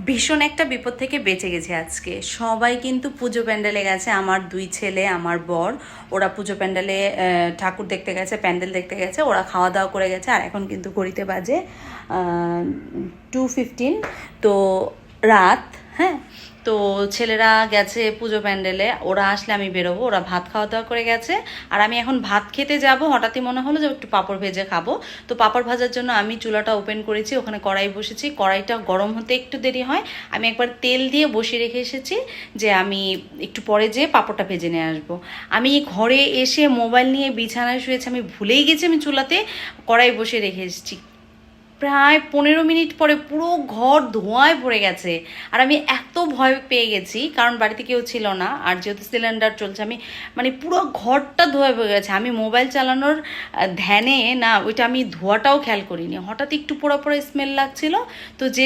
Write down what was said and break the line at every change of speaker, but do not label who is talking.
ভীষণ একটা বিপদ থেকে বেঁচে গেছি আজকে। সবাই কিন্তু পুজো প্যান্ডেলে গেছে, আমার দুই ছেলে, আমার বর, ওরা পুজো প্যান্ডেলে ঠাকুর দেখতে গেছে, প্যান্ডেল দেখতে গেছে, ওরা খাওয়া দাওয়া করে গেছে। আর এখন কিন্তু ঘড়িতে বাজে 2:15, তো রাত। হ্যাঁ, তো ছেলেরা গেছে পুজো প্যান্ডেলে, ওরা আসলে আমি বেরোবো। ওরা ভাত খাওয়া দাওয়া করে গেছে, আর আমি এখন ভাত খেতে যাব। হঠাৎই মনে হলো যে একটু পাঁপড় ভেজে খাবো। তো পাঁপড় ভাজার জন্য আমি চুলাটা ওপেন করেছি, ওখানে কড়াই বসেছি। কড়াইটা গরম হতে একটু দেরি হয়, আমি একবার তেল দিয়ে বসিয়ে রেখে এসেছি যে আমি একটু পরে যেয়ে পাঁপড়টা ভেজে নিয়ে আসবো। আমি ঘরে এসে মোবাইল নিয়ে বিছানায় শুয়েছি, আমি ভুলেই গেছি আমি চুলাতে কড়াই বসিয়ে রেখে এসেছি। প্রায় 15 মিনিট পরে পুরো ঘর ধোঁয়ায় ভরে গেছে। আর আমি এত ভয় পেয়ে গেছি, কারণ বাড়িতে কেউ ছিল না, আর যেহেতু সিলিন্ডার চলছে, আমি মানে পুরো ঘরটা ধোঁয়ায় ভরে গেছে। আমি মোবাইল চালানোর ধ্যানে না ওইটা আমি ধোঁয়াটাও খেয়াল করিনি, হঠাৎ একটু পোড়া পোড়া স্মেল লাগছিল। তো যে